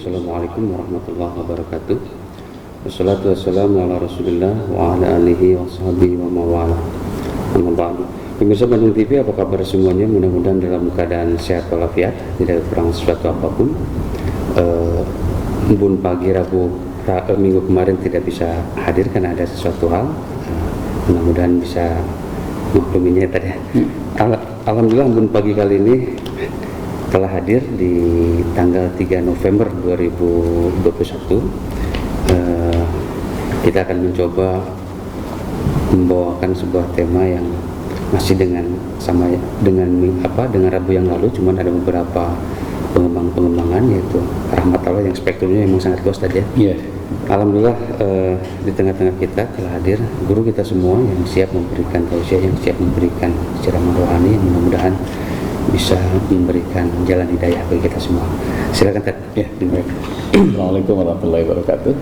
Assalamualaikum warahmatullahi wabarakatuh. Wassalatu wassalamu ala rasulillah wa ala alihi wa sahbihi wa mawala. Amma ba'du. Pemirsa Bandung TV, apa kabar semuanya? Mudah-mudahan dalam keadaan sehat walafiat, tidak kurang sesuatu apapun. Bun pagi minggu kemarin tidak bisa hadir karena ada sesuatu hal. Mudah-mudahan bisa makluminya tadi. Alhamdulillah bun pagi kali ini telah hadir di tanggal 3 November 2021. Kita akan mencoba membawakan sebuah tema yang masih dengan Rabu yang lalu, cuman ada beberapa pengembangan, yaitu rahmat Allah yang spektrumnya memang sangat luas tadi ya. Alhamdulillah di tengah-tengah kita telah hadir guru kita semua yang siap memberikan tausiah, yang siap memberikan ceramah rohani, yang mudah-mudahan bisa memberikan jalan hidayah bagi kita semua. Silakan Ted. Ya, Assalamualaikum warahmatullahi wabarakatuh.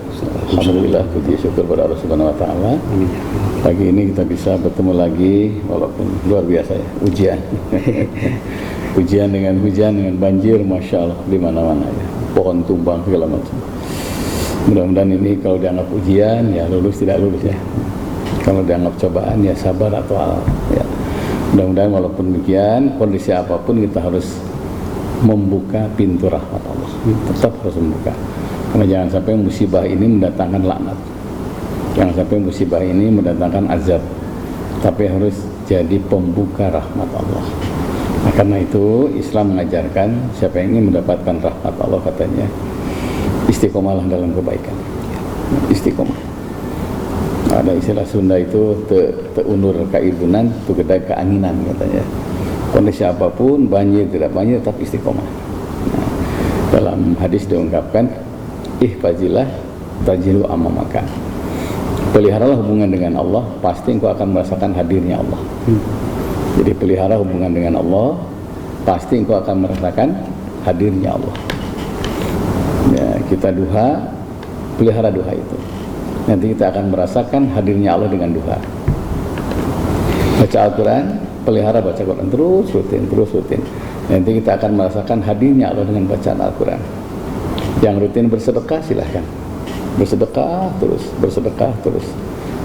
Alhamdulillah, puji syukur pada Allah Subhanahu wa taala. Pagi ini kita bisa bertemu lagi, walaupun luar biasa ya, ujian. Ujian dengan hujan, dengan banjir, masya Allah di mana-mana ya. Pohon tumbang segala macam. Mudah-mudahan ini kalau dianggap ujian ya lulus tidak lulus ya. Kalau dianggap cobaan ya sabar atau ya. Mudah-mudahan walaupun demikian, kondisi apapun kita harus membuka pintu rahmat Allah. Tetap harus membuka. Karena jangan sampai musibah ini mendatangkan laknat. Jangan sampai musibah ini mendatangkan azab. Tapi harus jadi pembuka rahmat Allah. Nah, karena itu Islam mengajarkan siapa yang ingin mendapatkan rahmat Allah, katanya istiqomalah dalam kebaikan. Istiqomah. Ada istilah Sunda itu teunur kaibunan, tu kedai keanginan katanya. Kondisi apapun, banjir tidak banjir, tetap istiqomah. Nah, dalam hadis diungkapkan, ihfazilah tajilu amamaka. Peliharalah hubungan dengan Allah, pasti engkau akan merasakan hadirnya Allah. Jadi pelihara hubungan dengan Allah, pasti engkau akan merasakan hadirnya Allah. Ya, kita duha, pelihara duha itu. Nanti kita akan merasakan hadirnya Allah dengan duha. Baca Al-Quran, pelihara baca Quran terus rutin. Nanti kita akan merasakan hadirnya Allah dengan bacaan Al-Quran. Yang rutin bersedekah silahkan, bersedekah terus.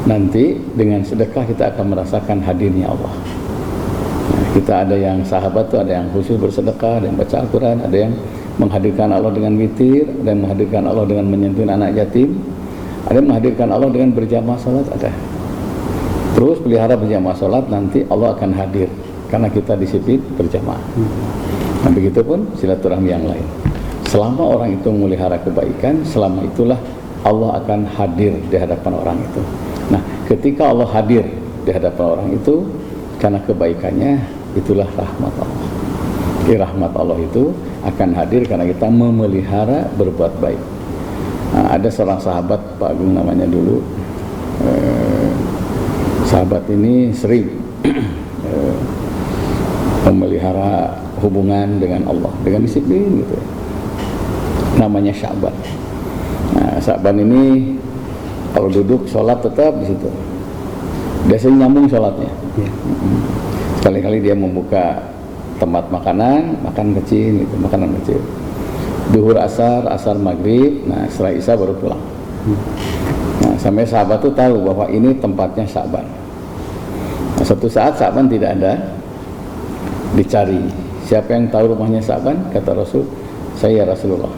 Nanti dengan sedekah kita akan merasakan hadirnya Allah. Nah, kita ada yang sahabat tuh, ada yang khusus bersedekah, ada yang baca Al-Quran, ada yang menghadirkan Allah dengan witir, ada yang menghadirkan Allah dengan menyentuh anak yatim, ada yang menghadirkan Allah dengan berjamaah salat, ada. Terus pelihara berjamaah salat, nanti Allah akan hadir karena kita disiplin berjamaah. Nah, begitupun silaturahmi yang lain. Selama orang itu memelihara kebaikan, selama itulah Allah akan hadir di hadapan orang itu. Nah, ketika Allah hadir di hadapan orang itu karena kebaikannya, itulah rahmat Allah. Rahmat Allah itu akan hadir karena kita memelihara berbuat baik. Nah, ada seorang sahabat, Pak Agung namanya dulu. Sahabat ini sering memelihara hubungan dengan Allah dengan disiplin gitu. Namanya Sya'ban. Nah, Sya'ban ini kalau duduk sholat tetap di situ. Biasanya nyambung sholatnya. Sekali-kali dia membuka tempat makanan kecil gitu, makanan kecil. Duhur asar maghrib, nah setelah isya baru pulang. Nah, sampai sahabat itu tahu bahwa ini tempatnya Sya'ban. Nah, suatu saat Sya'ban tidak ada, dicari. Siapa yang tahu rumahnya Sya'ban? Kata Rasul, saya Rasulullah.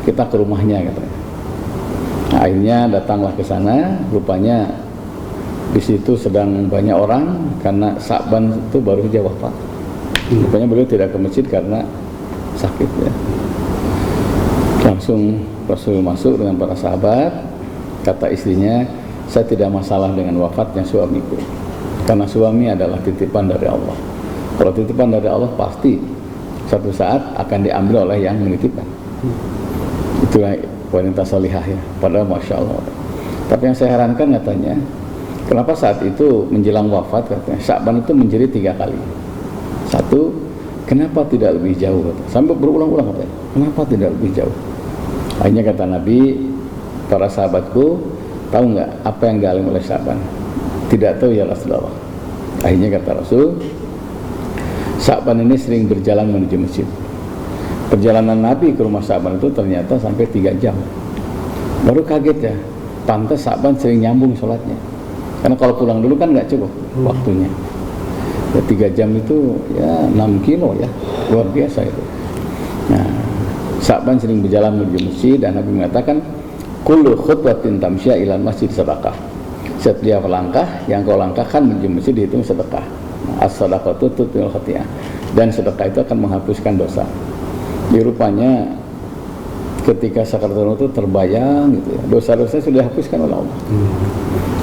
Kita ke rumahnya katanya. Nah, akhirnya datanglah ke sana. Rupanya di situ sedang banyak orang karena Sya'ban itu baru saja wafat. Rupanya beliau tidak ke masjid karena sakit ya. Langsung Rasul masuk dengan para sahabat. Kata istrinya, saya tidak masalah dengan wafatnya suamiku, karena suami adalah titipan dari Allah. Kalau titipan dari Allah pasti suatu saat akan diambil oleh yang menitipkan. Itulah wanita salihah ya. Padahal masya Allah. Tapi yang saya herankan katanya, kenapa saat itu menjelang wafat katanya Sya'ban itu menjadi 3 kali. Satu, kenapa tidak lebih jauh? Sampai berulang-ulang katanya, kenapa tidak lebih jauh? Akhirnya kata Nabi, para sahabatku tahu nggak apa yang dialami oleh Sya'ban? Tidak tahu ya Rasulullah. Akhirnya kata Rasul, Sya'ban ini sering berjalan menuju masjid. Perjalanan Nabi ke rumah Sa'ban itu ternyata sampai 3 jam. Baru kaget ya, pantas Sa'ban sering nyambung sholatnya. Karena kalau pulang dulu kan nggak cukup waktunya. Ya 3 jam itu ya 6 kilo ya, luar biasa itu. Nah, Sa'ban sering berjalan menuju masjid dan Nabi mengatakan, kullu khutwatin tamsya ilal masjid sedekah. Setiap langkah yang kau langkahkan menuju masjid dihitung sedekah. As-sadaqatu tutfi'ul khati'ah. Dan sedekah itu akan menghapuskan dosa. Jadi rupanya ketika sakaratul maut itu terbayang gitu ya, dosa-dosa sudah dihapuskan oleh Allah.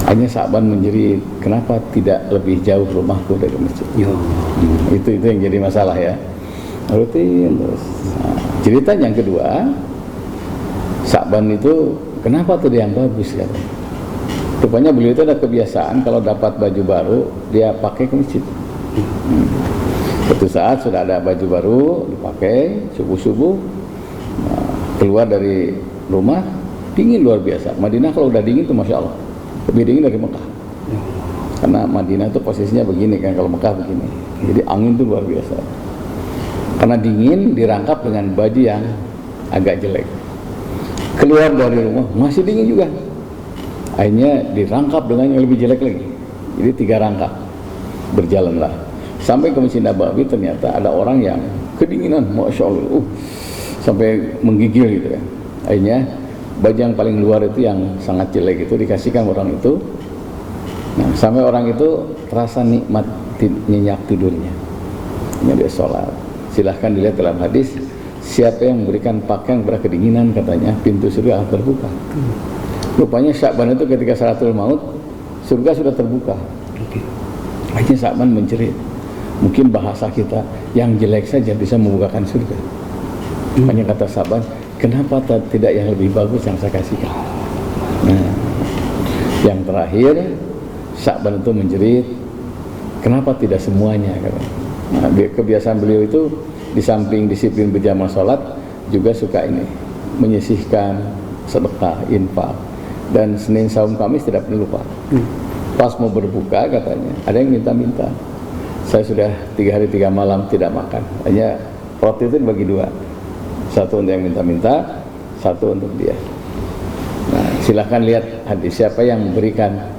Hanya Sa'ban menjerit, kenapa tidak lebih jauh rumahku dari masjid? Itu yang jadi masalah ya. Rutin terus. Nah, cerita yang kedua, Sa'ban itu kenapa tuh dia yang bagus kan? Rupanya beliau itu ada kebiasaan kalau dapat baju baru dia pakai ke masjid. Suatu saat sudah ada baju baru dipakai subuh-subuh, nah, keluar dari rumah dingin luar biasa. Madinah kalau udah dingin tuh masya Allah lebih dingin dari Mekah. Karena Madinah tuh posisinya begini kan, kalau Mekah begini. Jadi angin tuh luar biasa. Karena dingin dirangkap dengan baju yang agak jelek. Keluar dari rumah masih dingin juga. Akhirnya dirangkap dengan yang lebih jelek lagi. Jadi 3 rangkap. Berjalanlah sampai ke Masjid Nabawi, ternyata ada orang yang kedinginan, masya Allah, sampai menggigil gitu ya. Akhirnya baju yang paling luar itu yang sangat jelek itu dikasihkan orang itu. Nah, sampai orang itu terasa nikmat nyenyak tidurnya. Dia sholat. Silahkan dilihat dalam hadis, siapa yang memberikan pakaian kepada kedinginan, katanya pintu surga akan terbuka. Rupanya Sa'ban itu ketika sakaratul maut, surga sudah terbuka. Akhirnya Sa'ban menjerit. Mungkin bahasa kita, yang jelek saja bisa membukakan surga. Hanya kata Sa'ban, kenapa tidak yang lebih bagus yang saya kasihkan? Nah, yang terakhir Sa'ban itu menjerit, kenapa tidak semuanya? Nah, kebiasaan beliau itu di samping disiplin berjamaah sholat juga suka ini, menyisihkan sedekah, infak, dan Senin, Saum, Kamis tidak perlu lupa. Pas mau berbuka katanya ada yang minta-minta, saya sudah 3 hari 3 malam tidak makan, hanya roti itu dibagi 2, satu untuk yang minta-minta, satu untuk dia. Nah, silahkan lihat hadis, siapa yang memberikan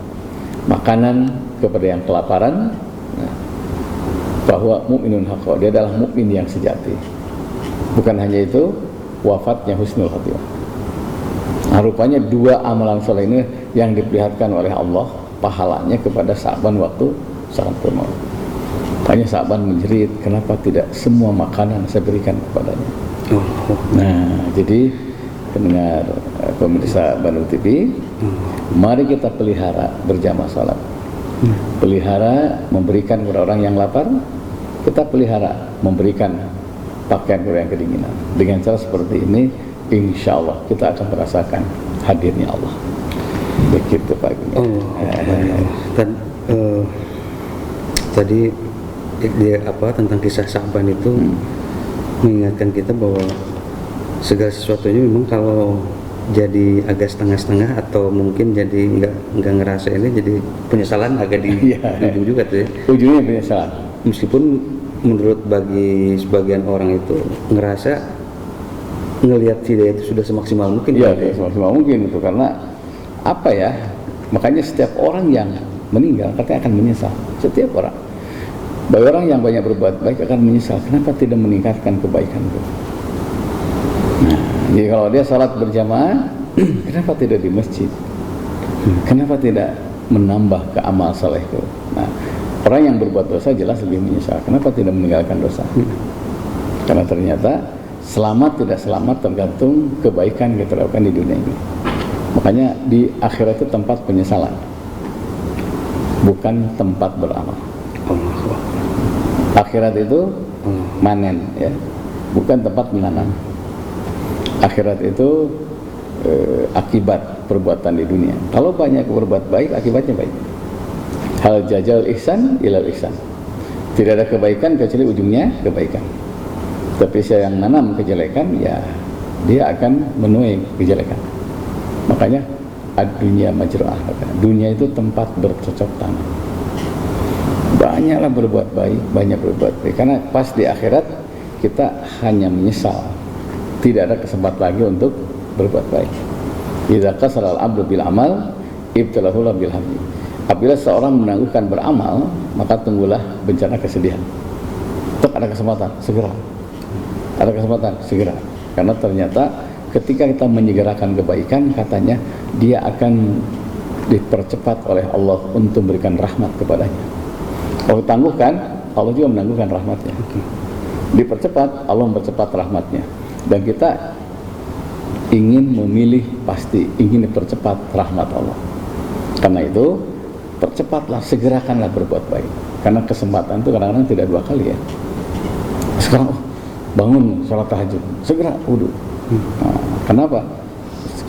makanan kepada yang kelaparan, nah, bahwa mukminun haqqo, dia adalah mukmin yang sejati. Bukan hanya itu, wafatnya husnul khatimah. Nah, rupanya 2 amalan soleh ini yang diperlihatkan oleh Allah pahalanya kepada Sa'ban waktu sakaratul maut. Hanya Sa'ban menjerit, kenapa tidak semua makanan saya berikan kepadanya? Nah, jadi pendengar pemirsa Bandung TV, mari kita pelihara berjamaah salat. Pelihara memberikan kepada orang yang lapar, kita pelihara memberikan pakaian kepada yang kedinginan. Dengan cara seperti ini, insya Allah kita akan merasakan hadirnya Allah. Begitu Pak Gini. Dan tadi dia tentang kisah Sa'ban itu mengingatkan kita bahwa segala sesuatunya memang kalau jadi agak setengah-setengah atau mungkin jadi nggak ngerasa ini, jadi penyesalan agak di ujung juga tuh ya. Ujungnya penyesalan. Meskipun menurut bagi sebagian orang itu ngerasa ngelihat dia itu sudah semaksimal mungkin. Iya, semaksimal mungkin itu, karena apa ya? Makanya setiap orang yang meninggal katanya akan menyesal. Setiap orang. Bagi orang yang banyak berbuat baik akan menyesal. Kenapa tidak meningkatkan kebaikan itu? Nah, jadi kalau dia salat berjamaah, kenapa tidak di masjid? Kenapa tidak menambah ke amal saleh itu? Nah, orang yang berbuat dosa jelas lebih menyesal. Kenapa tidak meninggalkan dosa? Karena ternyata selamat tidak selamat tergantung kebaikan yang kita lakukan di dunia ini. Makanya di akhirat itu tempat penyesalan, bukan tempat beramal. Akhirat itu manen ya, bukan tempat menanam. Akhirat itu akibat perbuatan di dunia. Kalau banyak berbuat baik, akibatnya baik. Hal jajal ihsan ilal ihsan. Tidak ada kebaikan kecuali ujungnya kebaikan. Tapi saya yang nanam kejelekan, ya dia akan menuai kejelekan. Makanya dunia majra'ah, dunia itu tempat bercocok tanam. Banyaklah berbuat baik, banyak berbuat baik. Karena pas di akhirat kita hanya menyesal tidak ada kesempatan lagi untuk berbuat baik. Idza qasara al-'abdu bil amal ibtalahu bil hammi. Apabila seorang menangguhkan beramal, maka tunggulah bencana kesedihan. Tetap ada kesempatan, segera. Ada kesempatan, segera. Karena ternyata ketika kita menyegerakan kebaikan, katanya dia akan dipercepat oleh Allah untuk memberikan rahmat kepadanya. Kalau ditangguhkan, Allah juga menangguhkan rahmatnya. Dipercepat, Allah mempercepat rahmatnya. Dan kita ingin memilih, pasti ingin dipercepat rahmat Allah. Karena itu percepatlah, segerakanlah berbuat baik. Karena kesempatan itu kadang-kadang tidak dua kali ya. Sekarang bangun sholat tahajud, segera wudu. Nah, kenapa?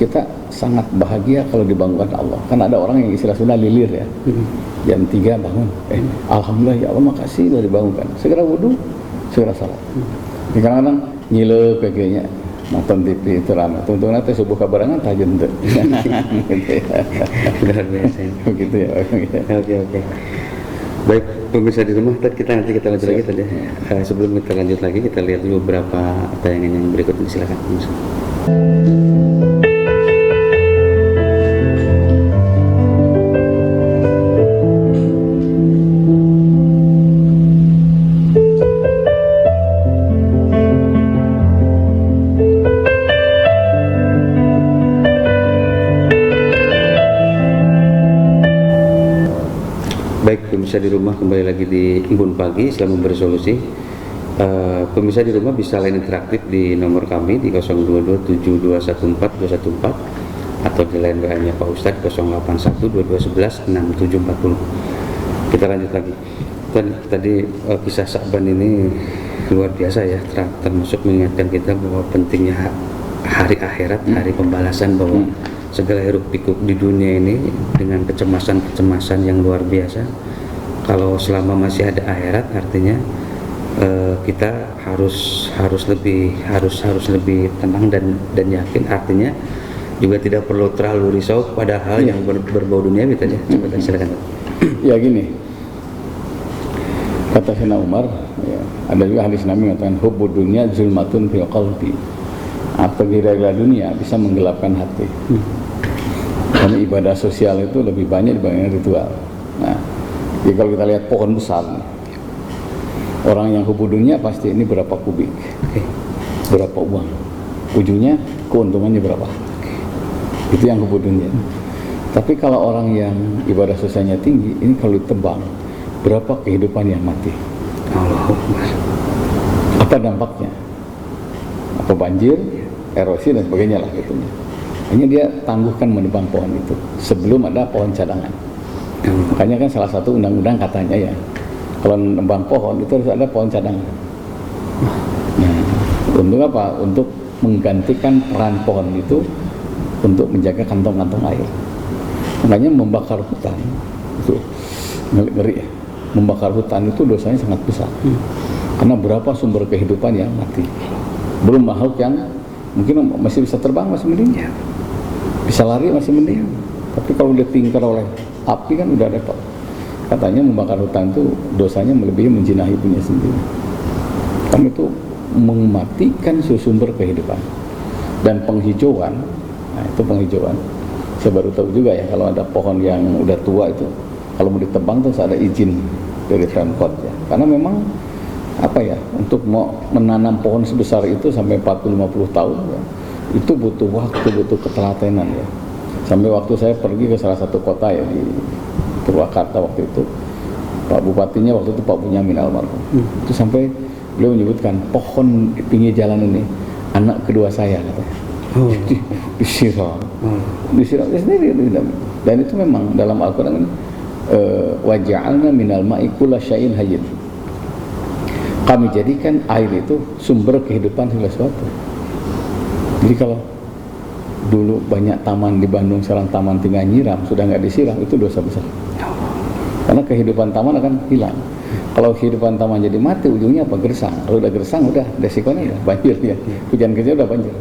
Kita sangat bahagia kalau dibangunkan Allah. Karena ada orang yang istilah sunnah lilir ya. Jam 3 bangun. Alhamdulillah ya Allah makasih sudah dibangunkan. Segera wudu, segera salat. Kadang-kadang nyile kayaknya nonton TV itu ramai. Tunggu nanti subuh kabarangan tahajud itu. Gitu ya. Luar biasa. Begitu ya. Oke. Baik, pemirsa di rumah, nanti kita lanjut lagi tadi. Sebelum kita lanjut lagi, kita lihat dulu beberapa tayangan yang berikut ini. Silakan. Baik, pemirsa di rumah, kembali lagi di Embun Pagi Islam Bersolusi. Pemirsa di rumah bisa line interaktif di nomor kami di 0227214214 atau di line WA-nya Pak Ustadz 0812216740. Kita lanjut lagi. Tadi kisah Sa'ban ini luar biasa ya, termasuk mengingatkan kita bahwa pentingnya hari akhirat, hari pembalasan, bahwa segala hiruk pikuk di dunia ini dengan kecemasan yang luar biasa. Kalau selama masih ada akhirat, artinya kita harus lebih tenang dan yakin. Artinya juga tidak perlu terlalu risau pada hal yang berbau dunia gitu ya. Coba silakan. Ya gini, kata Sayyidina Umar, ya, ada juga hadis Nabi mengatakan hubbud dunya zulmatun fil qalbi. Atau gila-gila dunia bisa menggelapkan hati. Karena ibadah sosial itu lebih banyak dibandingkan ritual. Nah, jadi kalau kita lihat pohon besar, orang yang hubud dunia pasti ini berapa kubik, berapa uang, ujungnya keuntungannya berapa. Itu yang hubud dunia. Tapi kalau orang yang ibadah sosialnya tinggi, ini kalau ditebang, berapa kehidupan yang mati. Apa dampaknya? Apa banjir, erosi dan sebagainya lah gitu. Hanya dia tangguhkan menebang pohon itu sebelum ada pohon cadangan. Makanya kan salah satu undang-undang katanya ya, kalau menebang pohon itu harus ada pohon cadangan. Nah, untuk apa? Untuk menggantikan peran pohon itu untuk menjaga kantong-kantong air. Makanya membakar hutan itu ngeri ya. Membakar hutan itu dosanya sangat besar. Karena berapa sumber kehidupan yang mati. Belum makhluk yang mungkin masih bisa terbang, masih mending. Bisa lari masih mending. Tapi kalau ditingkar oleh api kan udah repot. Katanya membakar hutan itu dosanya melebihi menjinahi punya sendiri. Kan itu mematikan sumber kehidupan. Dan penghijauan, nah itu penghijauan. Saya baru tahu juga ya, kalau ada pohon yang udah tua itu, kalau mau ditebang terus ada izin dari Pemkot ya. Karena memang apa ya, untuk mau menanam pohon sebesar itu sampai 40-50 tahun ya, itu butuh waktu, butuh ketelatenan ya. Sampai waktu saya pergi ke salah satu kota ya di Purwakarta waktu itu, Pak Bupatinya waktu itu Pak Bunyamin almarhum, itu sampai beliau menyebutkan pohon di pinggir jalan ini anak kedua saya katanya. Disiram sendiri. Dan itu memang dalam Al-Quran waja'alna minal ma'i kulla syai'in hayyin. Kami jadikan air itu sumber kehidupan segala sesuatu. Jadi kalau dulu banyak taman di Bandung, sekarang taman tinggal nyiram, sudah nggak disiram, itu dosa besar. Karena kehidupan taman akan hilang. Kalau kehidupan taman jadi mati, ujungnya apa? Gersang. Kalau udah gersang, udah resikonya ya banjir ya. Hujan kecil udah banjir.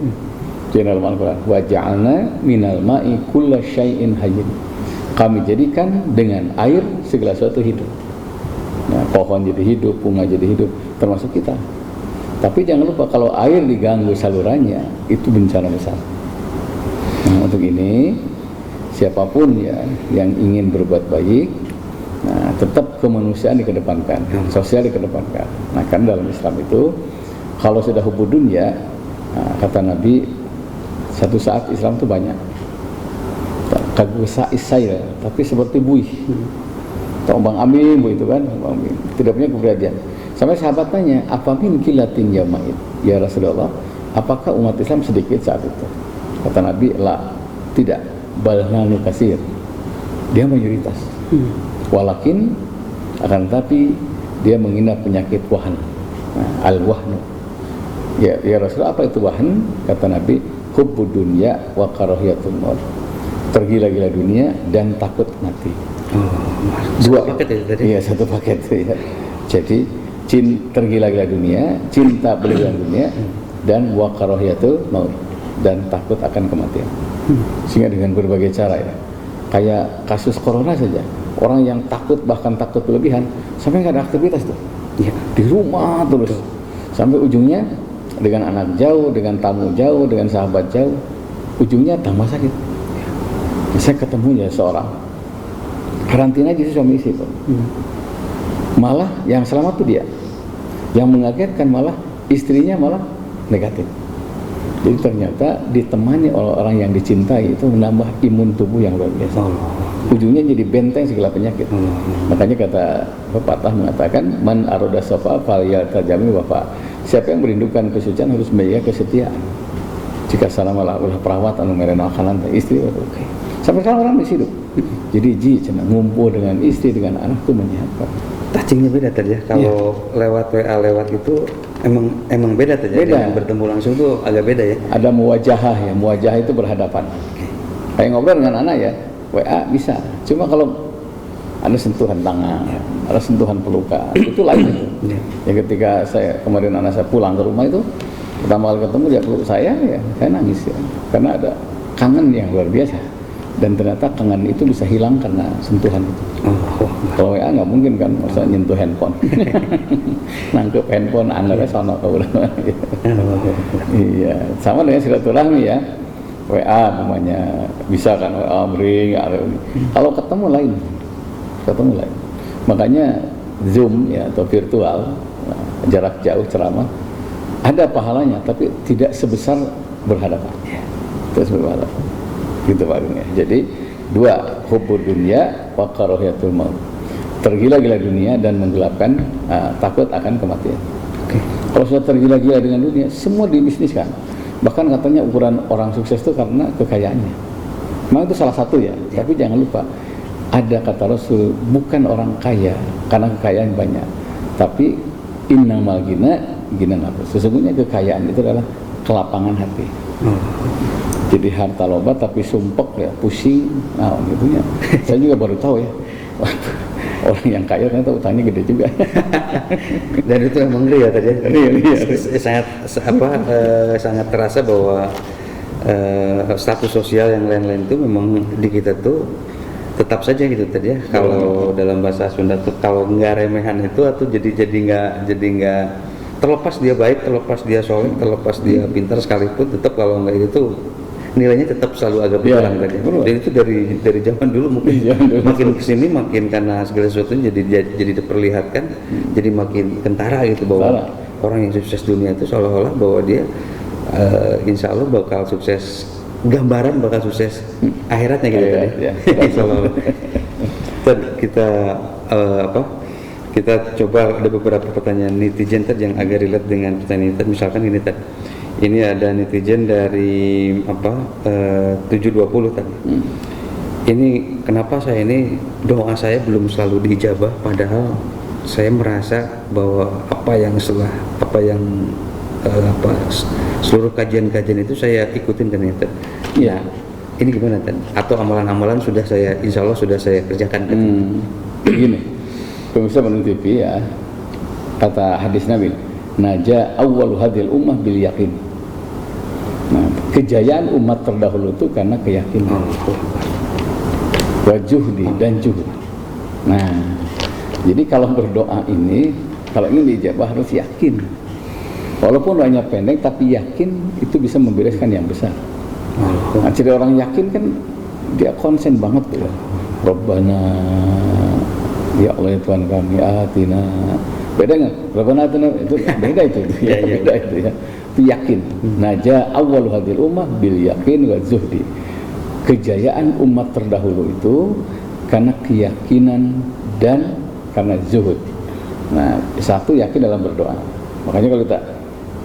Jadi dalam Al-Quran, wa ja'alna minal ma'i kulla syai'in hayyin. Kami jadikan dengan air segala sesuatu hidup. Nah, pohon jadi hidup, bunga jadi hidup, termasuk kita. Tapi jangan lupa kalau air diganggu salurannya itu bencana besar. Nah, untuk ini siapapun ya yang ingin berbuat baik, nah, tetap kemanusiaan dikedepankan, sosial dikedepankan. Nah, kan dalam Islam itu kalau sudah hubud dunya, nah, kata Nabi, satu saat Islam itu banyak. Kagusah isai, tapi seperti buih. Bang Amin begitu kan, Bang Amin. Tidak punya keberadian. Sampai sahabat tanya, apa min kilatin yaumaid? Ya Rasulullah, apakah umat Islam sedikit saat itu? Kata Nabi, la, tidak. Bal nahnu kasir. Dia mayoritas. Walakin akan tetapi dia mengidap penyakit wahan. Nah, al-wahnu. Ya Rasulullah, apa itu wahan? Kata Nabi, hubbud dunya wa karahiyatul maut. Tergila-gila dunia dan takut mati. Dua paket tadi. Iya, satu paket ya. Jadi tergila-gila dunia, cinta berlebihan dunia, dan wa karahiyatul maut, dan takut akan kematian. Sehingga dengan berbagai cara ya, kayak kasus corona saja, orang yang takut, bahkan takut berlebihan, sampai nggak ada aktivitas tuh, ya, di rumah terus, sampai ujungnya dengan anak jauh, dengan tamu jauh, dengan sahabat jauh, ujungnya tambah sakit. Saya ketemu ya seorang karantina jadi suami istri tuh. Malah yang selamat tuh dia. Yang mengagetkan malah istrinya malah negatif. Jadi ternyata ditemani oleh orang yang dicintai itu menambah imun tubuh yang luar biasa. Ujungnya jadi benteng segala penyakit. Makanya kata pepatah mengatakan, man aroda sofa falyaltajami wafa. Siapa yang merindukan kesucian harus menjaga kesetiaan. Jika salah malah ulah perawat anu merena makanan istri, oke. Sampai sekarang orang masih hidup. Jadi cina ngumpul dengan istri, dengan anak itu menyehatkan. Touchingnya beda tadi ya. Kalau lewat WA lewat itu emang beda tadi. Beda. Dengan bertemu langsung tuh agak beda ya. Ada muwajahah ya, muwajahah itu berhadapan. Kayak ngobrol dengan anak ya, WA bisa. Cuma kalau ada sentuhan tangan, ada sentuhan pelukan, itu lain itu. Ya ketika kemarin anak saya pulang ke rumah itu, pertama kali ketemu dia peluk saya nangis ya. Karena ada kangen yang luar biasa. Dan ternyata kangen itu bisa hilang karena sentuhan itu. Kalau WA nggak mungkin kan, masa nyentuh handphone, nangkep handphone, anaknya sono kau Iya, sama dengan silaturahmi ya. WA namanya bisa kan, WA bring. Kalau ketemu lain. Makanya Zoom ya atau virtual, jarak jauh ceramah, ada pahalanya, tapi tidak sebesar berhadapan. Terus berhadapan. Gitu Pak Agung ya. Jadi dua, hubbud dunya wa karahiyatul maut. Tergila-gila dunia dan menggelapkan takut akan kematian. Kalau sudah tergila-gila dengan dunia, semua dibisniskan. Bahkan katanya ukuran orang sukses itu karena kekayaannya. Memang itu salah satu ya. Tapi jangan lupa, ada kata Rasul, bukan orang kaya karena kekayaan banyak, tapi innamal ghina nafs. Sesungguhnya kekayaan itu adalah kelapangan hati. Jadi harta loba tapi sumpek ya, pusing. Nah, gitu ya. Saya juga baru tahu ya. Orang yang kaya ternyata utangnya gede juga. Dan itu emang real tadi. Sangat terasa bahwa status sosial yang lain-lain itu memang di kita tuh tetap saja gitu tadi ya. Kalau dalam bahasa Sunda tuh kalau nggak remehan itu atau jadi nggak terlepas dia baik, terlepas dia soleh, terlepas dia pintar sekalipun, tetap kalau nggak itu nilainya tetap selalu agak berkurang tadi. Dan itu dari zaman dulu mungkin makin kesini makin karena segala sesuatu jadi diperlihatkan, jadi makin kentara gitu bahwa orang yang sukses dunia itu seolah-olah bahwa dia insya Allah bakal sukses, gambaran bakal sukses akhiratnya gitu tadi. Kita coba ada beberapa pertanyaan netizen tadi yang agak relate dengan pertanyaan ini. Misalkan ini tadi. Ini ada netizen dari 720 tadi. Ini kenapa saya ini doa saya belum selalu diijabah, padahal saya merasa bahwa seluruh kajian-kajian itu saya ikutin ternyata. Ya, ini gimana Tan? Atau amalan-amalan sudah saya, insya Allah sudah saya kerjakan. Begini, pemirsa Bandung TV ya, kata hadis Nabi, naja awwalu hadil ummah bil yakin. Nah, kejayaan umat terdahulu itu karena keyakinan, wajuhdi dan juhud. Nah, jadi kalau berdoa ini, kalau ingin diijabah harus yakin. Walaupun doanya pendek, tapi yakin itu bisa membereskan yang besar. Nah, jadi orang yakin kan dia konsen banget tuh ya. Rabbana, ya Allah ya Tuhan kami, atina. Beda nggak? Rabbana atina itu beda itu, ya, beda itu ya. Itu yakin. Naja awal hadil ummah bil yakin wa zuhdi. Kejayaan umat terdahulu itu karena keyakinan dan karena zuhud. Nah, satu yakin dalam berdoa. Makanya kalau kita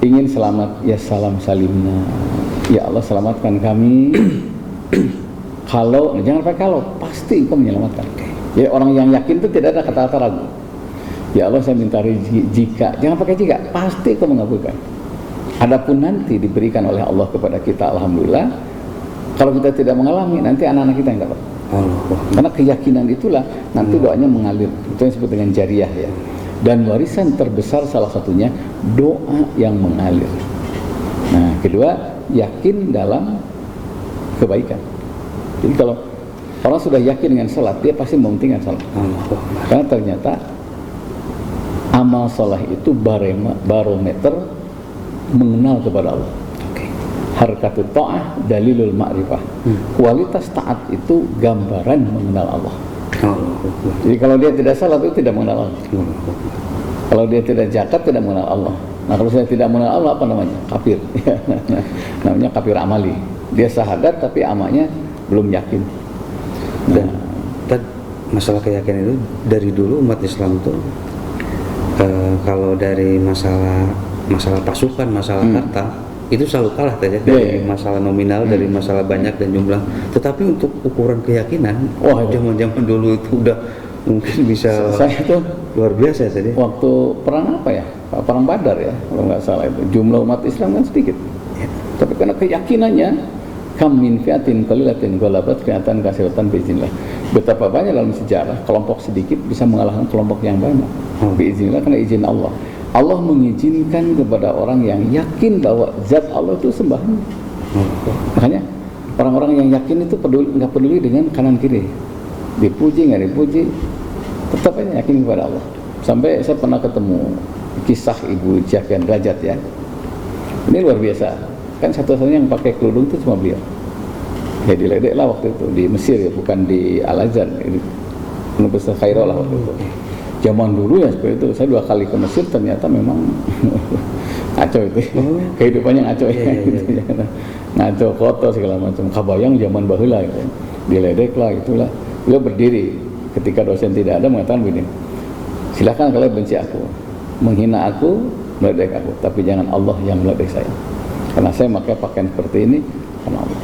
ingin selamat, ya salam salimna, ya Allah selamatkan kami. Kalau, jangan pakai kalau, pasti Engkau menyelamatkan. Ya, orang yang yakin itu tidak ada kata-kata ragu. Ya Allah saya minta rezeki jika, jangan pakai jika, pasti Engkau mengabulkan. Adapun nanti diberikan oleh Allah kepada kita, alhamdulillah. Kalau kita tidak mengalami, nanti anak-anak kita yang dapat. Karena keyakinan itulah nanti doanya mengalir. Itu yang disebut dengan jariah ya. Dan warisan terbesar salah satunya doa yang mengalir. Nah, kedua, yakin dalam kebaikan. Jadi kalau orang sudah yakin dengan salat, dia pasti mementingkan salat. Karena ternyata amal salat itu barometer mengenal kepada Allah. Harkatut ta'ah dalilul ma'rifah. Kualitas taat itu gambaran mengenal Allah. Jadi kalau dia tidak salat itu tidak mengenal Allah. Kalau dia tidak zakat tidak mengenal Allah. Nah, kalau saya tidak mengenal Allah, apa namanya? Kafir. Namanya kafir amali. Dia syahadat tapi amalnya belum yakin. Dan masalah keyakinan itu dari dulu umat Islam tuh kalau dari masalah pasukan, masalah harta itu selalu kalah saja dari masalah nominal, dari masalah banyak dan jumlah. Tetapi untuk ukuran keyakinan, zaman-zaman dulu itu udah mungkin bisa saya tuh luar biasa tadi. Waktu perang apa ya? Perang Badar ya, kalau nggak salah itu. Jumlah umat Islam kan sedikit. Tapi karena keyakinannya, kam min fiatin qalilatin ghalabat fiatan katsiratan biiznillah. Betapa banyak dalam sejarah kelompok sedikit bisa mengalahkan kelompok yang banyak. Biiznillah, karena izin Allah. Allah mengizinkan kepada orang yang yakin bahwa zat Allah itu sembahan. Makanya orang-orang yang yakin itu nggak peduli dengan kanan kiri, dipuji nggak dipuji, tetap aja yakin kepada Allah. Sampai saya pernah ketemu kisah Ibu Jakian Derajat ya. Ini luar biasa. Kan satu-satunya yang pakai kerudung itu cuma beliau. Ya diledek lah waktu itu di Mesir ya, bukan di Al Azhar. Ini Universitas Kairo lah waktu itu. Zaman dulu ya seperti itu. Saya 2 kali ke Mesir, ternyata memang ngaco itu. Kehidupannya ngaco ya. Ngaco, kotor segala macam. Kabayang zaman baheula gitu. Diledek lah itulah. Beliau berdiri ketika dosen tidak ada mengatakan begini, silakan kalian benci aku, menghina aku, meledek aku, tapi jangan Allah yang meledek saya. Karena saya pakai pakaian seperti ini karena Allah.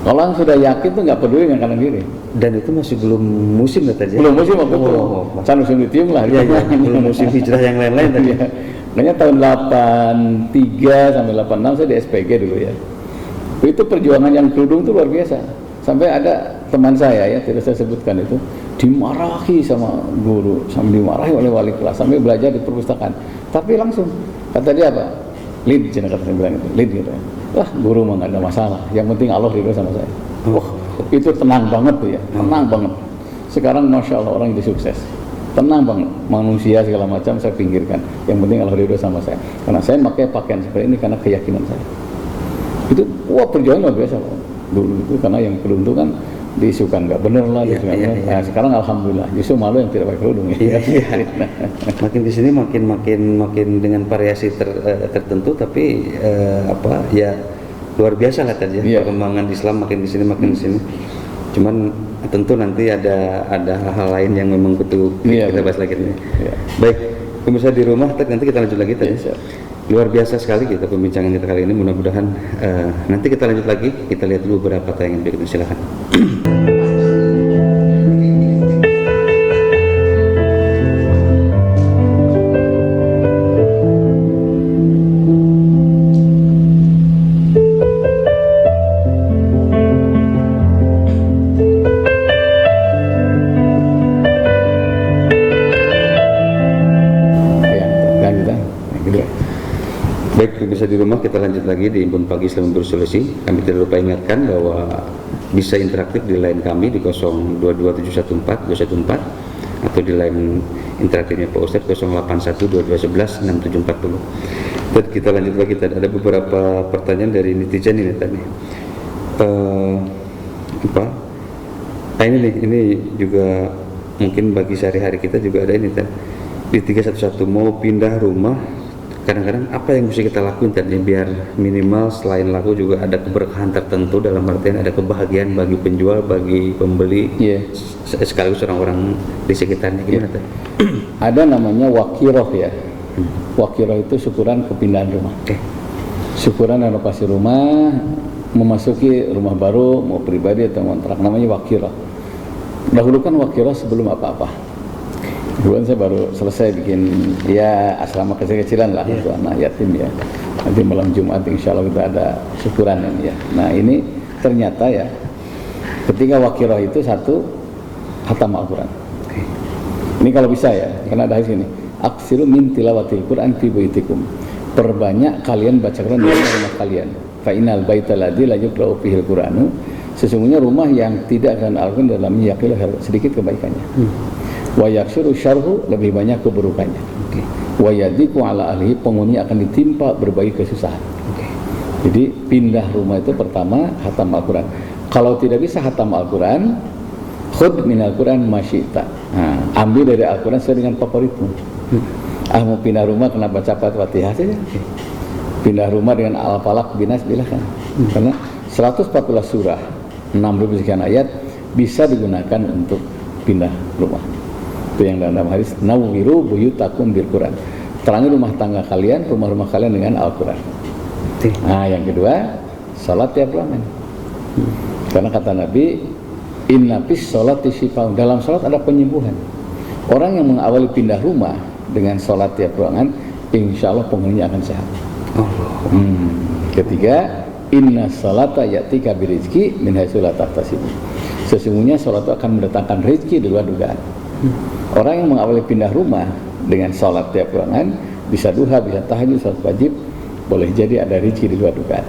Kalau orang sudah yakin tuh nggak peduli dengan kanan kiri. Dan itu masih belum musim katanya. Belum musim waktu itu. Can musim lithium lah. Belum musim hijrah yang lain-lain tadi. Makanya tahun 83 sampai 86 saya di SPG dulu ya. Itu perjuangan yang kerudung itu luar biasa. Sampai ada teman saya ya, tidak saya sebutkan itu, dimarahi sama guru, sampai dimarahi oleh wali kelas, sampai belajar di perpustakaan. Tapi langsung kata dia apa? Lid, cina kata saya bilang itu, lid gitu. Wah, guru mah nggak ada masalah. Yang penting Allah ridho sama saya. Wah, itu tenang banget tuh ya, tenang banget. Sekarang masya Allah orang itu sukses, tenang banget. Manusia segala macam saya pinggirkan. Yang penting Allah ridho sama saya. Karena saya pakai pakaian seperti ini karena keyakinan saya. Itu wah perjuangan luar biasa dulu itu, karena yang kerudung itu kan diisukan nggak bener lah, Nah, sekarang alhamdulillah justru malu yang tidak pakai kerudung ya. Makin di sini makin dengan variasi tertentu, tapi luar biasa lah tadi ya. Perkembangan Islam makin di sini. Cuman tentu nanti ada hal-hal lain yang memang betul kita bahas lagi nih. Baik, pemirsa di rumah, nanti kita lanjut lagi tadi. Luar biasa sekali kita pembincangan kita kali ini. Mudah-mudahan nanti kita lanjut lagi. Kita lihat dulu beberapa tayangan berikutnya. Silakan. Bisa di rumah, kita lanjut lagi di Impun Pagi Islam Bersolusi. Kami tidak lupa ingatkan bahwa bisa interaktif di line kami di 022714 214 atau di line interaktifnya Pak Ustadz 08122116740. Dan kita lanjut lagi tadi, ada beberapa pertanyaan dari netizen ini tadi. Ini juga mungkin bagi sehari-hari kita juga ada ini tadi. Di 311 mau pindah rumah, kadang-kadang apa yang mesti kita lakuin tadi biar minimal selain laku juga ada keberkahan tertentu, dalam artian ada kebahagiaan bagi penjual, bagi pembeli, sekaligus orang-orang di sekitarnya, gimana tadi? Ada namanya wakiroh ya. Wakiroh itu syukuran kepindahan rumah. Syukuran renovasi rumah, memasuki rumah baru, mau pribadi atau kontrak, namanya wakiroh. Dahulu kan wakiroh sebelum apa-apa. Dulu saya baru selesai bikin ya asrama kecil-kecilan lah untuk anak yatim ya. Nanti malam Jumat insya Allah kita ada syukuran ini ya. Nah ini ternyata ya, ketika wakiroh itu satu, khatam Al-Quran. Ini kalau bisa ya, karena ada di sini. Aksiru min tilawatil Quran fi baitikum. Perbanyak kalian baca Quran di rumah kalian. Fa innal baital ladzi la yuqra'u fihi al-Qur'anu. Sesungguhnya rumah yang tidak akan Al-Quran dalamnya yaqilah sedikit kebaikannya. Wa yaksiru syarhu, lebih banyak keburukannya. Wa yadiku ala ahlihi, penghuni akan ditimpa berbagai kesusahan. Jadi pindah rumah itu pertama khatam Al-Quran. Kalau tidak bisa khatam Al-Quran, khud min Al-Quran masyita. Ambil dari Al-Quran sesuai dengan favoritmu. Mau pindah rumah kena baca Fatihah saja. Pindah rumah dengan Al-Falaq binas bilahkan. Karena 114 surah, 6.000 sekian ayat bisa digunakan untuk pindah rumah. Itu yang dalam hadis nawwiru buyutakum bil Quran. Terangi rumah tangga kalian, rumah-rumah kalian dengan Al-Quran. Nah, yang kedua, salat tiap ruangan. Karena kata Nabi, inna fis sholati syifaun, dalam salat ada penyembuhan. Orang yang mengawali pindah rumah dengan salat tiap ruangan, insya Allah penghuninya akan sehat. Ketiga, inna salata ya'tika birizki min haitsu la tahtasib. Sesungguhnya salat itu akan mendatangkan rezeki di luar dugaan. Orang yang mengawali pindah rumah dengan salat tiap ruangan, bisa duha, bisa tahajud, salat wajib, boleh jadi ada rezeki di luar dugaan.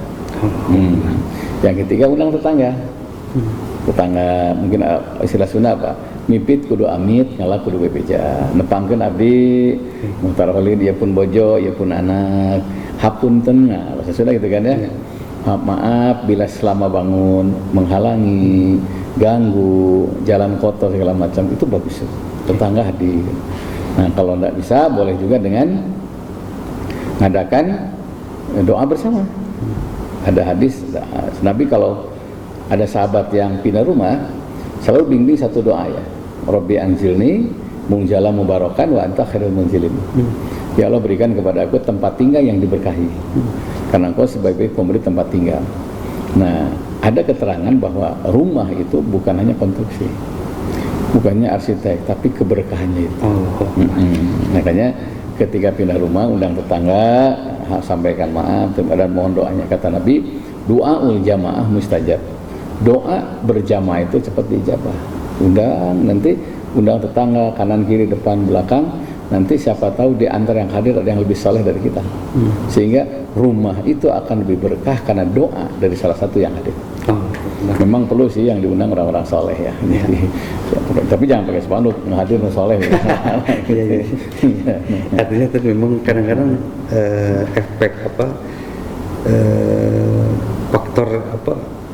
Yang ketiga, undang tetangga. Tetangga mungkin istilah Sunda apa? Mipit kudu amit, ngalah kudu bebeja. Nepangkeun abdi, muhtar kali dia pun bojo, dia pun anak, hapunten, nah bahasa Sunda gitu kan ya. Maaf bila selama bangun menghalangi, ganggu, jalan kotor segala macam, itu bagus. Tetangga hadir. Nah kalau tidak bisa, boleh juga dengan mengadakan doa bersama. Ada hadis Nabi kalau ada sahabat yang pindah rumah, selalu bimbing satu doa ya. Rabbi anzilni munzala mubarakan wa anta khairul munzilin. Ya Allah, berikan kepada aku tempat tinggal yang diberkahi. Karena engkau sebaik-baik pemberi tempat tinggal. Nah, ada keterangan bahwa rumah itu bukan hanya konstruksi, bukannya arsitek, tapi keberkahannya itu. Makanya ketika pindah rumah, undang tetangga, sampaikan maaf dan mohon doanya. Kata Nabi, doaul jamaah mustajab. Doa berjamaah itu cepat dijabah. Undang tetangga, kanan kiri depan belakang, nanti siapa tahu di antara yang hadir ada yang lebih saleh dari kita. Sehingga rumah itu akan lebih berkah karena doa dari salah satu yang hadir. Memang perlu sih yang diundang orang-orang saleh ya. Jadi, tapi jangan pakai spanduk hadir saleh. Artinya itu memang kadang-kadang efek faktor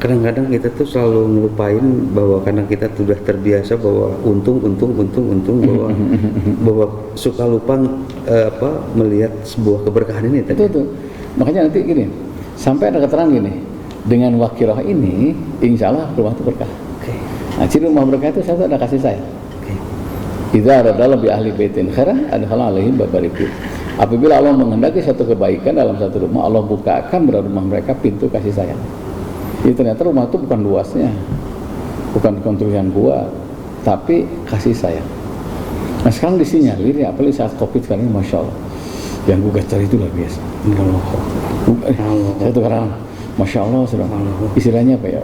kadang-kadang kita tuh selalu ngelupain bahwa karena kita sudah terbiasa bahwa untung bahwa suka lupa melihat sebuah keberkahan ini tadi. Itu. Makanya nanti gini, sampai ada keterangan gini, dengan wakiroh ini insya Allah rumah itu berkah. Nah, ciri rumah berkah itu satu, ada kasih sayang. Idza arada bi ahli baitin khairan adkhala alaihim babariku. Apabila Allah menghendaki satu kebaikan dalam satu rumah, Allah bukakan pada rumah mereka pintu kasih sayang. Jadi ternyata rumah itu bukan luasnya, bukan konstruksi yang kuat, tapi kasih sayang. Nah sekarang disinyalir ya, apalagi saat COVID sekarang ini, Masya Allah, yang gugat cari itu luar biasa. Saya tuh kadang, Masya Allah, istilahnya apa ya,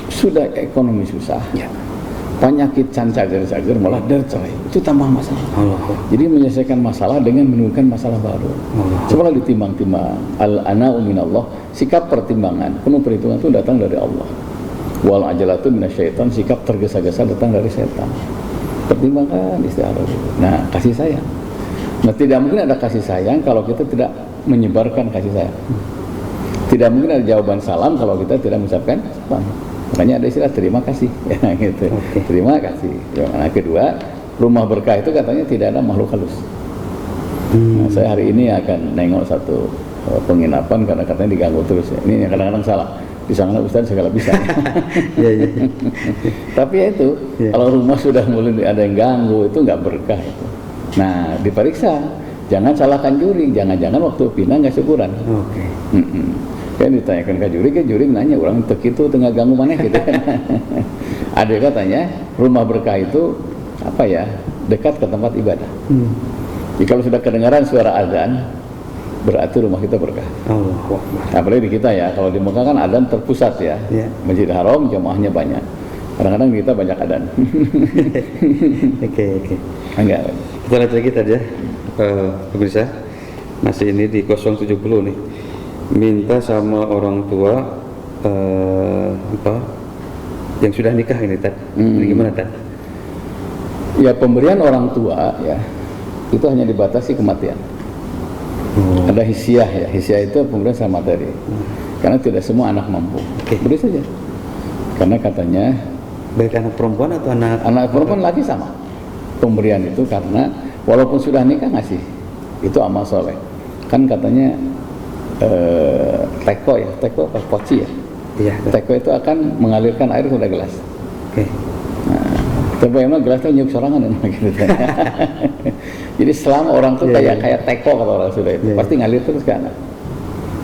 sudah ekonomi susah, penyakit cagar malah dercoy, itu tambah masalah. Jadi menyelesaikan masalah dengan menimbulkan masalah baru. Coba ditimbang-timbang, al-ana'u minallah, sikap pertimbangan, penuh perhitungan itu datang dari Allah. Wal ajalatu minasyaitan, sikap tergesa-gesa datang dari setan. Pertimbangkan istiadat. Nah, kasih sayang. Nah, tidak mungkin ada kasih sayang kalau kita tidak menyebarkan kasih sayang. Tidak mungkin ada jawaban salam kalau kita tidak mengucapkan salam. Makanya ada istilah terima kasih, ya gitu. Terima kasih. Yang kedua, rumah berkah itu katanya tidak ada makhluk halus. Nah, saya hari ini akan nengok satu penginapan karena katanya diganggu terus. Ini yang kadang-kadang salah. Di sana Ustaz segala bisa. Tapi ya itu, kalau rumah sudah mulai ada yang ganggu itu nggak berkah itu. Nah, diperiksa. Jangan salahkan juri. Jangan-jangan waktu pindah nggak syukuran. Kan ditanyakan ke juri nanya orang itu tengah ganggu mana gitu. Ada katanya rumah berkah itu apa ya, dekat ke tempat ibadah. Jadi kalau sudah kedengaran suara azan, berarti rumah kita berkah. Apalagi di kita ya, kalau di Mekah kan azan terpusat ya. Masjid Haram jamaahnya banyak. Kadang-kadang kita banyak azan. Oke. Enggak. Kita lihat lagi tadi ya, pemirsa. Masih ini di 070 nih. Minta sama orang tua yang sudah nikah ini Tad. Ini gimana Tad? Ya, pemberian orang tua ya itu hanya dibatasi kematian. Ada hisiah ya, hisiah itu pemberian sama materi. Karena tidak semua anak mampu. Beri saja. Karena katanya baik anak perempuan atau anak perempuan lagi sama. Pemberian itu karena walaupun sudah nikah ngasih, itu amal soleh. Kan katanya teko apa poci ya? Iya. Teko itu akan mengalirkan air ke gelas. Nah, tapi emang gelasnya nyuk sorangan gitu. Jadi selama orang tuh kayak teko kata orang sudah itu pasti ngalir terus ke anak.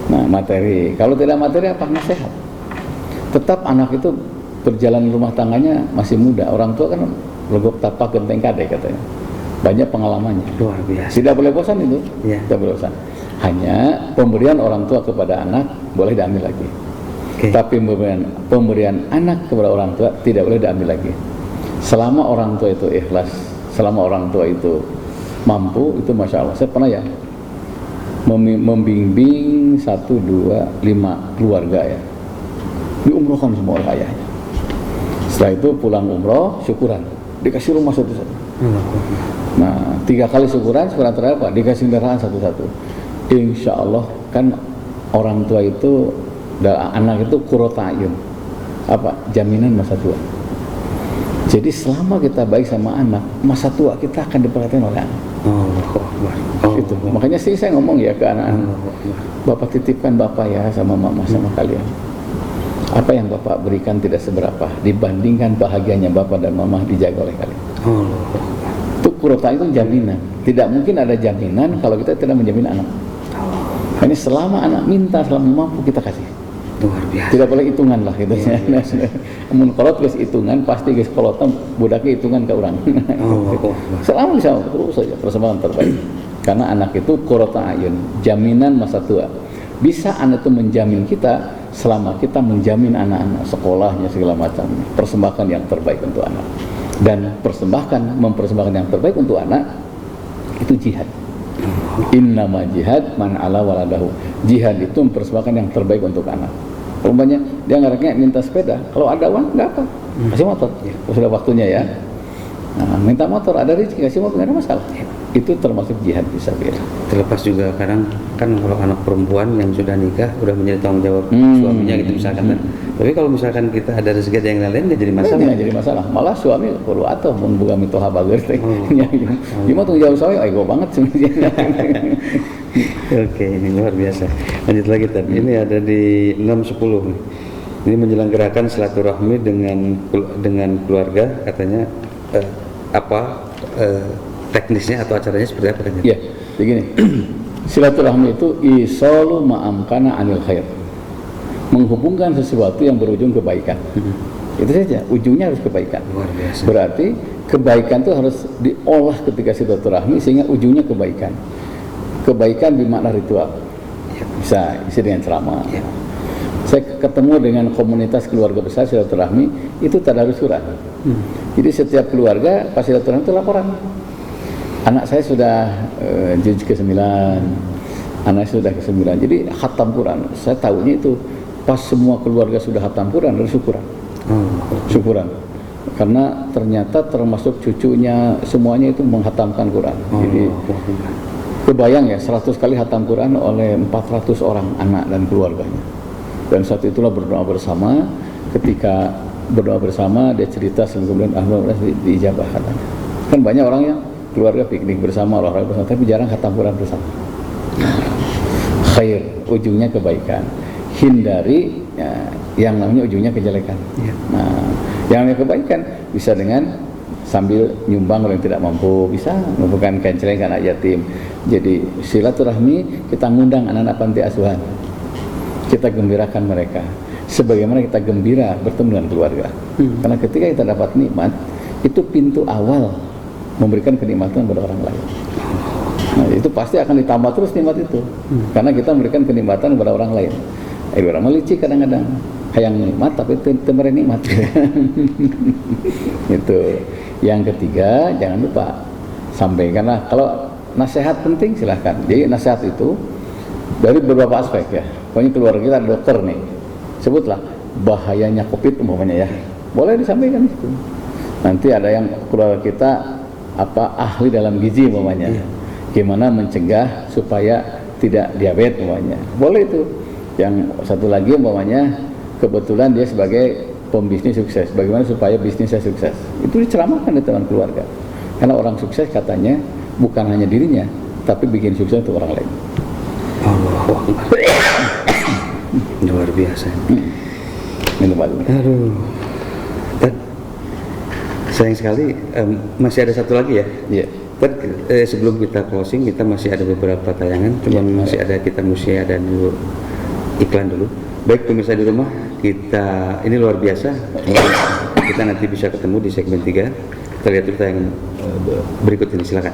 Nah, materi. Kalau tidak materi apa nasihat? Tetap anak itu berjalan rumah tangganya masih muda. Orang tua kan legok tapak genteng kade katanya. Banyak pengalamannya. Luar biasa. Tidak boleh bosan itu. Tidak boleh bosan. Hanya pemberian orang tua kepada anak boleh diambil lagi. Tapi pemberian anak kepada orang tua tidak boleh diambil lagi. Selama orang tua itu ikhlas, selama orang tua itu mampu, itu masya Allah. Saya pernah ya membimbing 1, 2, 5 keluarga ya, diumrohkan semua orang ayahnya. Setelah itu pulang umroh, syukuran, dikasih rumah satu-satu. Nah, 3 kali syukuran terakhir apa? Dikasih kendaraan satu-satu. Insya Allah kan orang tua itu, anak itu qurrata a'yun, apa? Jaminan masa tua. Jadi selama kita baik sama anak, masa tua kita akan diperhatikan oleh anak. Gitu. Makanya sih saya ngomong ya ke anak-anak, Bapak titipkan Bapak ya sama Mama sama kalian. Apa yang Bapak berikan tidak seberapa dibandingkan bahagianya Bapak dan Mama dijaga oleh kalian. Itu qurrata itu jaminan. Tidak mungkin ada jaminan kalau kita tidak menjamin anak. Ini selama anak minta, selama mampu kita kasih. Luar biasa. Tidak boleh hitungan lah gitu. Mun kolot guys hitungan pasti guys kolotnya budaknya hitungan ke orang. Selama bisa terus saja persembahan terbaik. Karena anak itu qurrata a'yun, jaminan masa tua. Bisa anak itu menjamin kita selama kita menjamin anak-anak sekolahnya segala macam. Persembahkan yang terbaik untuk anak. Dan mempersembahkan yang terbaik untuk anak itu jihad. Innama jihad man ala waladahu. Jihad itu mempersembahkan yang terbaik untuk anak. Umpamanya dia ngaraknya minta sepeda, kalau ada uang nggak apa, kasih motor. Sudah waktunya ya. Nah, minta motor, ada rezeki kasih motor, nggak ada masalah. Itu termasuk jihad fisabilillah. Terlepas juga kadang kan kalau anak perempuan yang sudah nikah udah menjadi tanggung jawab suaminya gitu misalkan. Tapi kalau misalkan kita ada rezeki yang lain nggak jadi masalah. Nggak jadi masalah. Malah suami perlu atau membuka mitoha bager teh. Gimana tanggung jawab saya? Ego banget sebenarnya. Oke, ini luar biasa. Lanjut lagi tadi. Ini ada di 610 nih. Ini menyelenggarakan silaturahmi dengan keluarga katanya teknisnya atau acaranya seperti apa kan? Ya, begini. Silaturahmi itu isalu ma'amkana anil khair. Menghubungkan sesuatu yang berujung kebaikan. Itu saja, ujungnya harus kebaikan. Luar biasa. Berarti kebaikan itu harus diolah ketika silaturahmi sehingga ujungnya kebaikan. Kebaikan bermakna ritual. Bisa isi dengan ceramah. Ya. Saya ketemu dengan komunitas keluarga besar silaturahmi itu tadarus Quran. Jadi setiap keluarga pas silaturahmi itu laporan. Anak saya sudah juz ke-9, anak saya sudah ke-9. Jadi khatam Quran. Saya tahunya itu pas semua keluarga sudah khatam Quran harus syukuran. Syukuran. Karena ternyata termasuk cucunya semuanya itu menghatamkan Quran. Jadi Kebayang ya 100 kali khatam Quran oleh 400 orang anak dan keluarganya. Dan saat itulah berdoa bersama, ketika berdoa bersama dia cerita kemudian alhamdulillah diijabah katanya. Kan banyak orang yang keluarga piknik bersama, olahraga bersama, tapi jarang khatam Quran bersama. Khair, ujungnya kebaikan. Hindari ya, yang namanya ujungnya kejelekan. Ya. Nah, yang namanya kebaikan bisa dengan sambil nyumbang kalau yang tidak mampu, bisa membukan kenceleng anak yatim. Jadi silaturahmi, kita ngundang anak-anak panti asuhan, kita gembirakan mereka sebagaimana kita gembira bertemu dengan keluarga. Karena ketika kita dapat nikmat, itu pintu awal memberikan kenikmatan kepada orang lain. Nah, itu pasti akan ditambah terus nikmat itu, karena kita memberikan kenikmatan kepada orang lain. Orang melicik kadang-kadang hayang nikmat tapi temere nikmat. Itu. Yang ketiga, jangan lupa sampaikanlah, kalau nasihat penting silahkan. Jadi nasihat itu dari beberapa aspek ya. Pokoknya keluarga kita ada dokter nih, sebutlah bahayanya COVID umpamanya ya, boleh disampaikan itu. Nanti ada yang keluarga kita ahli dalam gizi umpamanya, gimana mencegah supaya tidak diabetes umpamanya, boleh itu. Yang satu lagi umpamanya kebetulan dia sebagai pembisnis sukses, bagaimana supaya bisnisnya sukses, itu diceramahkan di tengah keluarga. Karena orang sukses katanya bukan hanya dirinya, tapi bikin sukses untuk orang lain. Luar biasa. Minum air. Aduh, Tad, sayang sekali masih ada satu lagi ya. Iya. Tad, sebelum kita closing, kita masih ada beberapa tayangan, cuman masih ada, kita mesti ada dulu iklan dulu. Baik pemirsa di rumah, kita ini luar biasa. Kita nanti bisa ketemu di segmen 3. Kita lihat cerita yang berikut ini, silakan.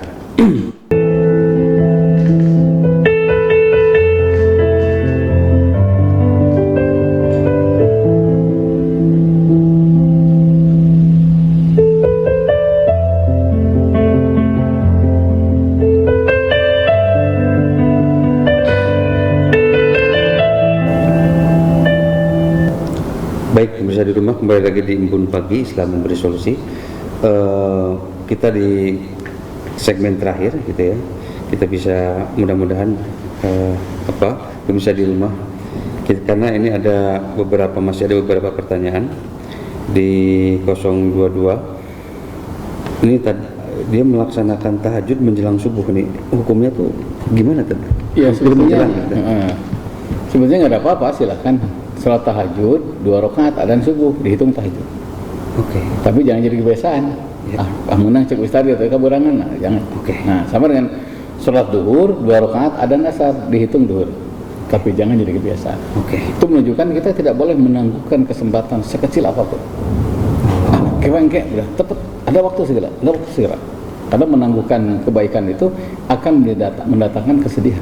Baik pemirsa di rumah, kembali lagi di Embun Pagi Islam Memberi Solusi. Kita di segmen terakhir gitu ya. Kita bisa mudah-mudahan pemirsa di rumah, karena ini masih ada beberapa pertanyaan di 022. Ini dia melaksanakan tahajud menjelang subuh nih, hukumnya tuh gimana tadi? Ya sebetulnya nggak ada apa-apa, silahkan sholat tahajud 2 rakaat adzan subuh dihitung tahajud. Oke. Tapi jangan jadi kebiasaan. Ya. Menang cek ustaz atau kaburangan, nah, jangan. Oke. Nah, sama dengan sholat duhur 2 rakaat adzan asar dihitung duhur. Tapi jangan jadi kebiasaan. Oke. Itu menunjukkan kita tidak boleh menangguhkan kesempatan sekecil apapun. Kewengke udah tepat, ada waktu segera. Karena menangguhkan kebaikan itu akan mendatangkan kesedihan.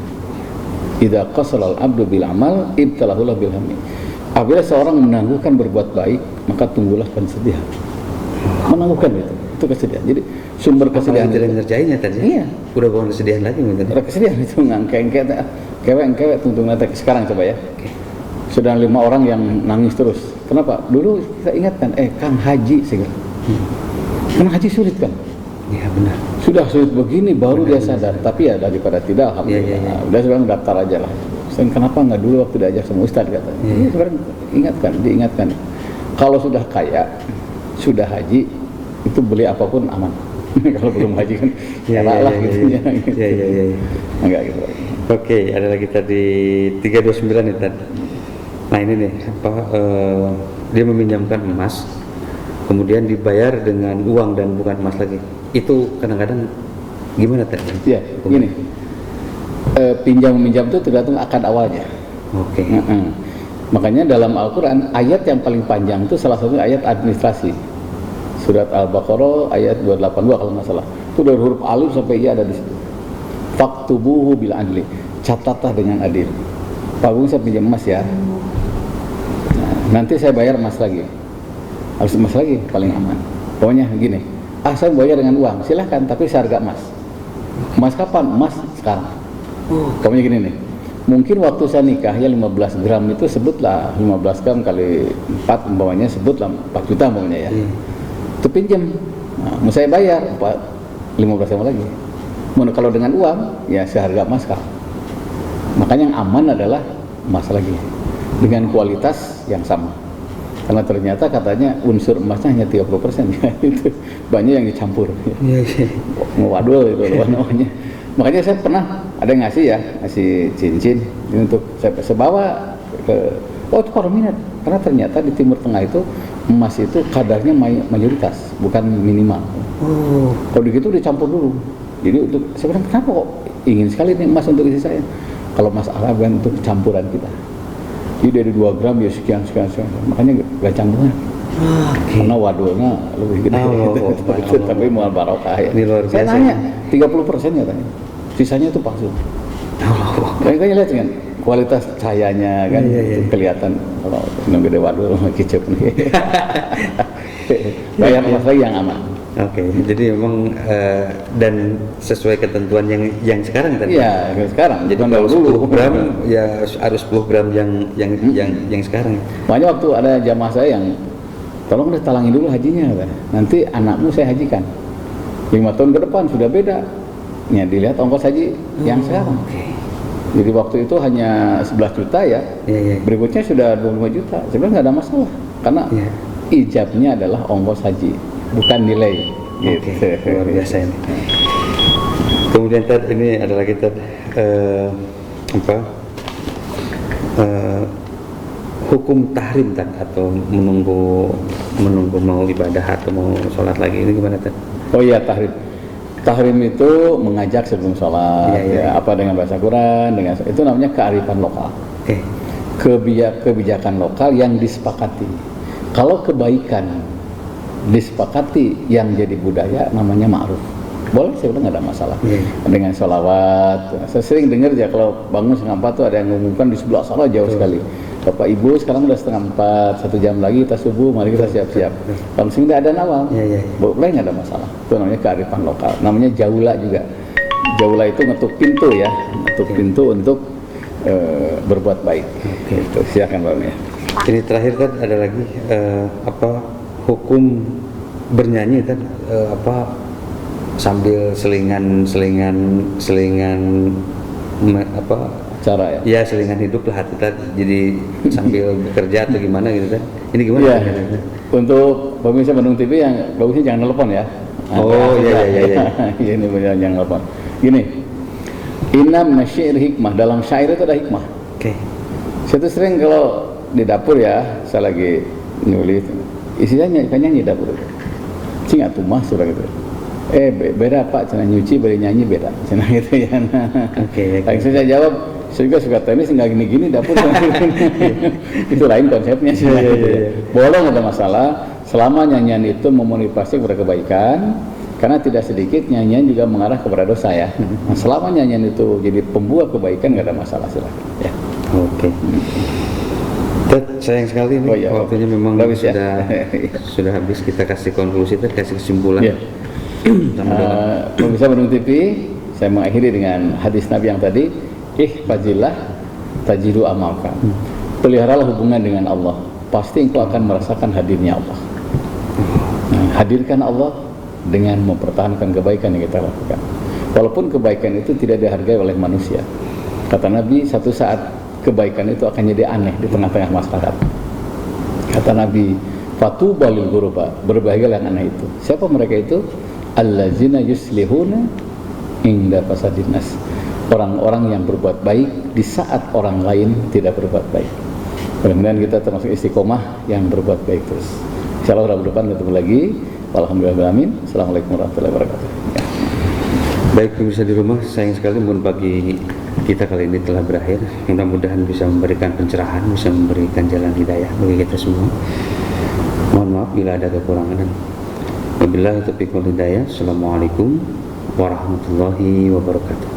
Idza qasala al-'abdu bil amal ibtalahu bil hammi. Apabila seorang menangguhkan berbuat baik, maka tunggulah kesedihan. Menangguhkan itu kesedihan. Jadi sumber kesedihan tidak ngerjainnya tadi. Iya. Udah bukan kesedihan lagi mungkin. Ada kesedihan itu ngangkeng kewek tungtung nanti sekarang coba ya. Oke. Sudah 5 orang yang nangis terus. Kenapa? Dulu kita ingatkan, Kang Haji segera. Karena haji sulit kan? Iya benar. Sudah sulit begini baru dia sadar. Tapi ya daripada tidak, alhamdulillah. Ya. Udah sekarang daftar aja lah. Dan kenapa nggak dulu waktu diajak sama Ustadz katanya? Ini sekarang diingatkan. Kalau sudah kaya, sudah haji, itu beli apapun aman. Kalau belum haji kan, lah gitu. Iya. Enggak gitu. Oke, ada lagi tadi 329 nih tadi. Nah ini nih, dia meminjamkan emas, kemudian dibayar dengan uang dan bukan emas lagi. Itu kadang-kadang gimana tadi? Ya, gini. Pinjam-meminjam itu tergantung akad awalnya. Oke. Makanya dalam Al-Quran ayat yang paling panjang itu salah satu ayat administrasi. Surat Al-Baqarah ayat 282 kalau nggak salah. Itu dari huruf alif sampai ya ada di situ. Faktubuhu bil adli. Catatlah dengan adil. Pak Gung, saya pinjam emas ya. Nanti saya bayar emas lagi. Harus emas lagi paling aman. Pokoknya gini. Saya bayar dengan uang, silahkan, tapi seharga emas. Emas kapan? Emas sekarang. Pokoknya gini nih. Mungkin waktu saya nikah ya 15 gram itu sebutlah 15 gram kali 4 umpamanya sebutlah 4 juta umpamanya ya. Itu pinjam. Nah, mau saya bayar 15 gram lagi. Kalau dengan uang ya seharga emas kalah. Makanya yang aman adalah emas lagi dengan kualitas yang sama. Karena ternyata katanya unsur emasnya hanya 30%, ya. Itu banyak yang dicampur. Waduh itu namanya. Makanya saya pernah ada yang ngasih cincin ini untuk saya bawa ke itu para minat. Karena ternyata di Timur Tengah itu emas itu kadarnya mayoritas, bukan minimal. Kalau begitu dicampur dulu. Jadi untuk saya bilang kenapa kok ingin sekali nih emas untuk istri saya? Kalau emas Arab kan untuk campuran kita. Jadi dari 2 gram ya sekian. Makanya gak campuran. Karena wadulnya lebih gede. Tapi mual barokah ya. Ini luar biasa. Saya nanya 30% katanya. Sisanya itu palsu. Kayaknya lihat kan kualitas cahayanya kan kelihatan kalau yang gede wadul kicap nih. Bayar emas lagi yang aman. Oke, jadi memang dan sesuai ketentuan yang sekarang tadi. Iya, sekarang. Jadi kalau 10 gram ya harus 10 gram yang sekarang. Makanya waktu ada jamaah saya yang tolong deh talangin dulu hajinya, nanti anakmu saya hajikan. 5 tahun ke depan sudah beda. Ya dilihat ongkos haji yang sekarang. Jadi waktu itu hanya 11 juta ya. Berikutnya sudah 25 juta. Sebenarnya nggak ada masalah karena ijabnya adalah ongkos haji, bukan nilai. Luar biasa ini. Kemudian ini ada lagi hukum tahrim atau menunggu mau ibadah atau mau sholat lagi ini gimana Tad? Oh iya, tahrim itu mengajak sebelum sholat, apa dengan bahasa Quran, itu namanya kearifan lokal. Kebijakan lokal yang disepakati. Kalau kebaikan disepakati yang jadi budaya namanya ma'ruf. Boleh, sebenarnya nggak ada masalah. Dengan sholawat, saya sering dengar ya kalau bangun 3:30 tuh ada yang mengumumkan di sebelah sana jauh sekali. Bapak Ibu sekarang udah 3:30, 1 jam lagi kita subuh, mari kita siap-siap. Kalau sini ada awal, boleh nggak ada masalah. Itu namanya kearifan lokal. Namanya jaula juga. Jaula itu ngetuk pintu ya, ngetuk pintu untuk berbuat baik. Itu silakan Pak ya. Ini terakhir kan ada lagi hukum bernyanyi sambil selingan cara ya? Ya selingan hidup lah kita jadi sambil bekerja atau gimana gitu kan? Ini gimana? Untuk pemirsa Bandung TV yang bagusnya jangan telepon ya. Ini jangan telepon. Gini, inam nasyair hikmah, dalam syair itu ada hikmah. Saya tuh sering kalau di dapur ya, saya lagi nulis, isinya nyanyi dapur itu. Cing atuh mah surah gitu. Beda Pak, cina nyuci beda nyanyi beda, cina gitu ya. Langsung saya jawab, saya juga suka tenis nggak gini-gini dapur. Itu lain konsepnya sih. Boleh, nggak ada masalah selama nyanyian itu memotivasi kepada kebaikan, karena tidak sedikit nyanyian juga mengarah kepada dosa ya. Nah, selama nyanyian itu jadi pembuat kebaikan nggak ada masalah, silakan ya. Sayang sekali nih, waktunya memang sudah habis. Kita kasih konklusi, kasih kesimpulan. Pemirsa Bandung TV, saya mengakhiri dengan hadis Nabi yang tadi, ihfazillah tajidu amalkan. Peliharalah hubungan dengan Allah, pasti engkau akan merasakan hadirnya Allah. Hadirkan Allah dengan mempertahankan kebaikan yang kita lakukan. Walaupun kebaikan itu tidak dihargai oleh manusia. Kata Nabi, satu saat kebaikan itu akan jadi aneh di tengah-tengah masyarakat. Kata Nabi, fatuba lil ghuraba, berbahagialah yang aneh itu. Siapa mereka itu? Allazina yuslihuna inda fasadin nas. Orang-orang yang berbuat baik di saat orang lain tidak berbuat baik. Mudah-mudahan kita termasuk istiqomah yang berbuat baik terus. Insyaallah Rabu depan ketemu lagi. Alhamdulillahirabbil alamin. Assalamualaikum warahmatullahi wabarakatuh. Baik pemirsa di rumah, sayang sekali pagi kita kali ini telah berakhir. Mudah-mudahan bisa memberikan pencerahan, bisa memberikan jalan hidayah bagi kita semua. Mohon maaf bila ada kekurangan. Wabillahi taufiq wal hidayah. Assalamualaikum warahmatullahi wabarakatuh.